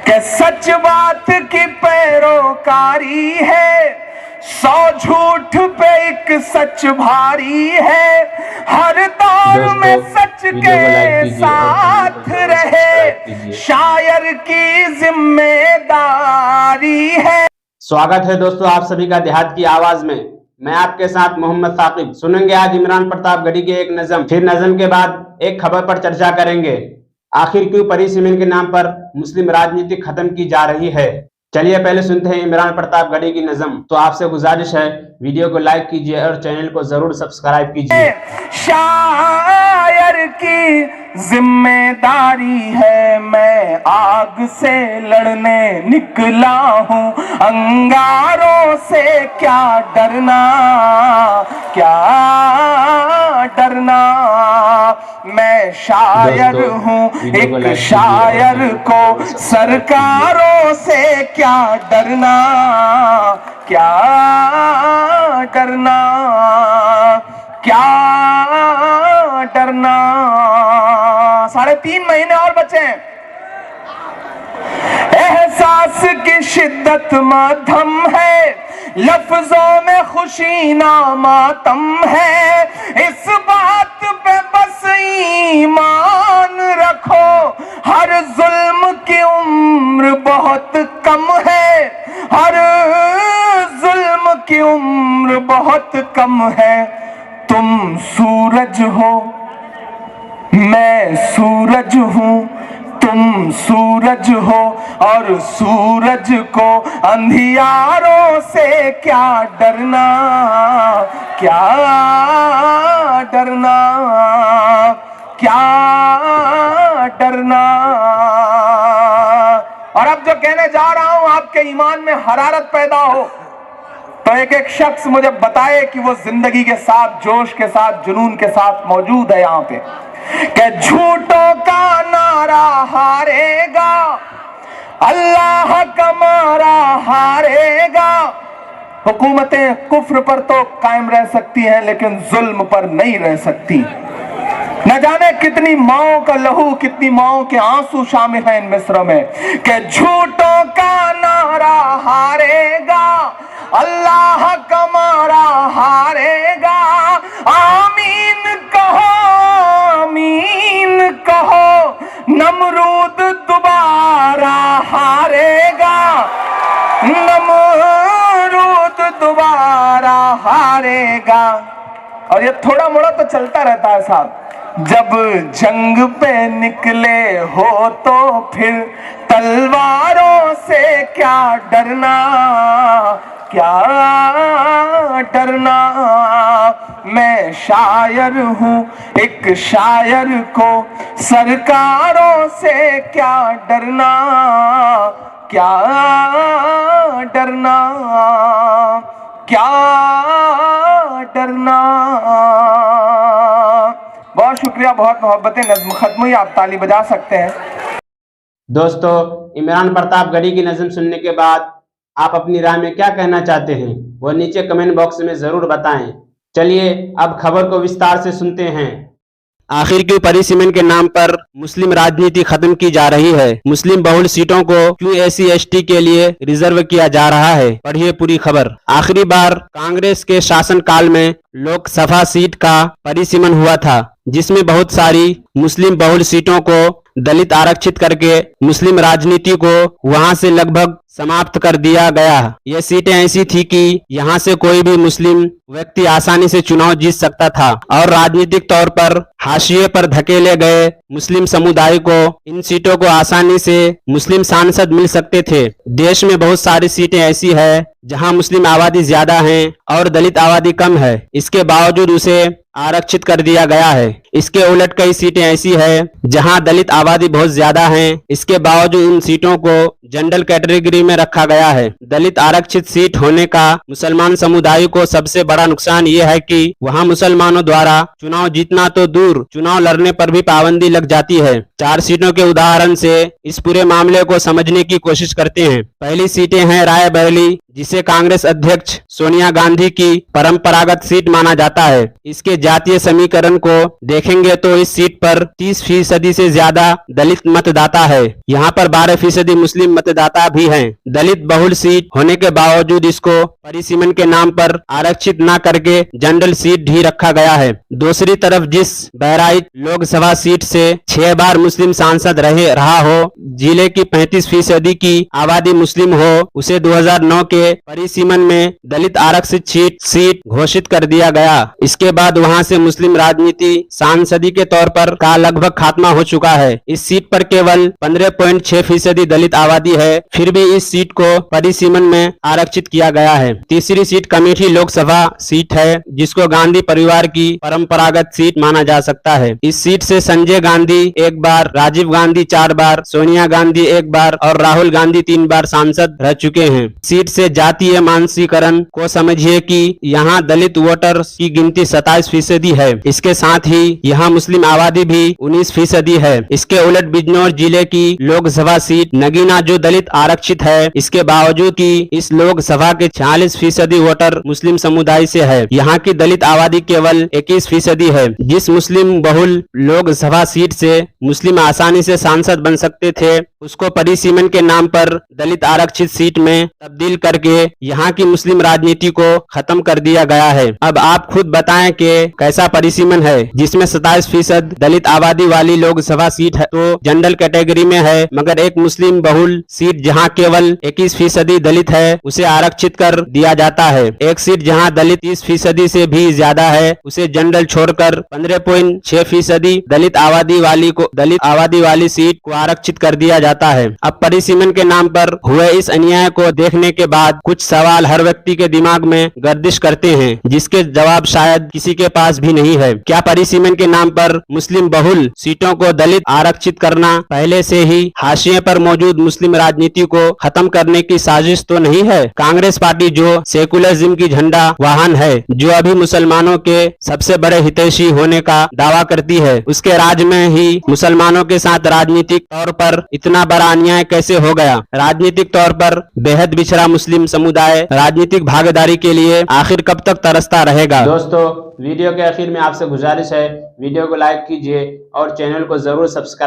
कि सच बात की पैरोकारी है, 100 झूठ पे एक सच भारी है, हर दौर में सच के साथ रहे शायर की जिम्मेदारी है। स्वागत है दोस्तों आप सभी का देहात की आवाज में। मैं आपके साथ मोहम्मद साकिब। सुनेंगे आज इमरान प्रताप गढ़ी की एक नज़म, फिर नज़म के बाद एक खबर पर चर्चा करेंगे। आखिर क्यों परी सीमेंट के नाम पर मुस्लिम राजनीति खत्म की जा रही है। चलिए पहले सुनते हैं इमरान प्रताप गढ़ी की नज़म। तो आपसे गुजारिश है वीडियो को लाइक कीजिए और चैनल को जरूर सब्सक्राइब कीजिए। शायर की जिम्मेदारी है, मैं आग से लड़ने निकला हूँ, अंगारों से क्या डरना, क्या डरना। मैं शायर हूँ, एक शायर को सरकारों से क्या डरना, क्या डरना, क्या डरना। 3.5 महीने और बचे हैं। एहसास की शिद्दत मातम है, लफ्जों में खुशी ना मातम है, इस बात पे बस ईमान रखो, हर जुल्म की उम्र बहुत कम है, हर जुल्म की उम्र बहुत कम है। तुम सूरज हो, मैं सूरज हूँ, तुम सूरज हो, और सूरज को अंधियारों से क्या डरना, क्या डरना, क्या डरना। और अब जो कहने जा रहा हूं आपके ईमान में हरारत पैदा हो, तो एक एक शख्स मुझे बताए कि वो जिंदगी के साथ, जोश के साथ, जुनून के साथ मौजूद है यहाँ पे, कि झूठों का नारा हारेगा, अल्लाह का मारा हारेगा। हुकूमतें कुफ्र पर तो कायम रह सकती हैं, लेकिन जुल्म पर नहीं रह सकती। न जाने कितनी माओं का लहू, कितनी माओं के आंसू शामिल हैं इन मिस्रों में, कि झूठों का नारा हारेगा, अल्लाह का मारा हारेगा। आमीन कहो, आमीन कहो, नमरूद दोबारा हारेगा, नमरूद दोबारा हारेगा। और ये थोड़ा मोड़ा तो चलता रहता है साहब। जब जंग पे निकले हो तो फिर तलवारों से क्या डरना, क्या डरना। मैं शायर हूँ, एक शायर को सरकारों से क्या डरना, क्या डरना, क्या डरना। बहुत शुक्रिया, बहुत मोहब्बतें। नज़्म खत्म हुई, आप ताली बजा सकते हैं। दोस्तों इमरान प्रताप गढ़ी की नज़म सुनने के बाद आप अपनी राय में क्या कहना चाहते हैं वो नीचे कमेंट बॉक्स में जरूर बताएं। चलिए अब खबर को विस्तार से सुनते हैं। आखिर क्यों परी सीमेंट के नाम पर मुस्लिम राजनीति खत्म की जा रही है। मुस्लिम बहुल सीटों को क्यों SC/ST के लिए रिजर्व किया जा रहा है। पढ़िए पूरी खबर। आखिरी बार कांग्रेस के शासन काल में लोकसभा सीट का परिसीमन हुआ था, जिसमें बहुत सारी मुस्लिम बहुल सीटों को दलित आरक्षित करके मुस्लिम राजनीति को वहां से लगभग समाप्त कर दिया गया। ये सीटें ऐसी थी कि यहाँ से कोई भी मुस्लिम व्यक्ति आसानी से चुनाव जीत सकता था और राजनीतिक तौर पर हाशिए पर धकेले गए मुस्लिम समुदाय को इन सीटों को आसानी से मुस्लिम सांसद मिल सकते थे। देश में बहुत सारी सीटें ऐसी है जहां मुस्लिम आबादी ज्यादा है और दलित आबादी कम है, इसके बावजूद उसे आरक्षित कर दिया गया है। इसके उलट कई सीटें ऐसी है जहां दलित आबादी बहुत ज्यादा है, इसके बावजूद उन सीटों को जनरल कैटेगरी में रखा गया है। दलित आरक्षित सीट होने का मुसलमान समुदाय को सबसे बड़ा नुकसान ये है कि वहां मुसलमानों द्वारा चुनाव जीतना तो दूर, चुनाव लड़ने पर भी पाबंदी लग जाती है। 4 सीटों के उदाहरण से इस पूरे मामले को समझने की कोशिश करते हैं। पहली सीटें हैं रायबरेली, जिसे कांग्रेस अध्यक्ष सोनिया गांधी की परंपरागत सीट माना जाता है। इसके जातीय समीकरण को देखेंगे तो इस सीट पर 30% से ज्यादा दलित मतदाता है। यहाँ पर 12% मुस्लिम मतदाता भी हैं। दलित बहुल सीट होने के बावजूद इसको परिसीमन के नाम पर आरक्षित न करके जनरल सीट ही रखा गया है। दूसरी तरफ जिस बहराइच लोकसभा सीट से 6 बार मुस्लिम सांसद रहा हो, जिले की 35% की आबादी मुस्लिम हो, उसे 2009 के परिसीमन में दलित आरक्षित सीट घोषित कर दिया गया। इसके बाद वहां से मुस्लिम राजनीति सांसदी के तौर पर का लगभग खात्मा हो चुका है। इस सीट पर केवल 15.6% दलित आबादी है, फिर भी इस सीट को परिसीमन में आरक्षित किया गया है। तीसरी सीट कमेठी लोकसभा सीट है, जिसको गांधी परिवार की परंपरागत सीट माना जा सकता है। इस सीट से संजय गांधी 1 बार, राजीव गांधी 4 बार, सोनिया गांधी 1 बार और राहुल गांधी 3 बार सांसद रह चुके हैं। सीट से जातीय मानसीकरण को समझिए कि यहाँ दलित वोटर की गिनती 27% है। इसके साथ ही यहाँ मुस्लिम आबादी भी 19% है। इसके उलट बिजनौर जिले की लोकसभा सीट नगीना जो दलित आरक्षित है, इसके बावजूद कि इस लोकसभा के 46% वोटर मुस्लिम समुदाय से है। यहाँ की दलित आबादी केवल 21% है। जिस मुस्लिम बहुल लोकसभा सीट से मुस्लिम आसानी से सांसद बन सकते थे, उसको परिसीमन के नाम पर दलित आरक्षित सीट में तब्दील करके यहाँ की मुस्लिम राजनीति को खत्म कर दिया गया है। अब आप खुद बताएं कि कैसा परिसीमन है, जिसमें 27% दलित आबादी वाली लोकसभा सीट है तो जनरल कैटेगरी में है, मगर एक मुस्लिम बहुल सीट जहाँ केवल 21% दलित है, उसे आरक्षित कर दिया जाता है। एक सीट जहाँ दलित 30% से भी ज्यादा है, उसे जनरल छोड़कर 15.6% दलित आबादी वाली सीट को आरक्षित कर दिया जाता है। अब परिसीमन के नाम पर हुए इस अन्याय को देखने के बाद कुछ सवाल हर व्यक्ति के दिमाग में गर्दिश करते हैं, जिसके जवाब शायद किसी के पास भी नहीं है। क्या परिसीमन के नाम पर मुस्लिम बहुल सीटों को दलित आरक्षित करना पहले से ही हाशिए पर मौजूद मुस्लिम राजनीति को खत्म करने की साजिश तो नहीं है? कांग्रेस पार्टी जो सेकुलरिज्म की झंडा वाहन है, जो अभी मुसलमानों के सबसे बड़े हितैषी होने का दावा करती है, उसके राज में ही मुसलमानों के साथ राजनीतिक तौर पर इतना बड़ा अन्याय कैसे हो गया? राजनीतिक तौर पर बेहद पिछड़ा मुस्लिम समुदाय राजनीतिक भागीदारी के लिए आखिर कब तक तरसता रहेगा? दोस्तों, वीडियो के आखिर में आपसे गुजारिश है, वीडियो को लाइक कीजिए और चैनल को जरूर सब्सक्राइब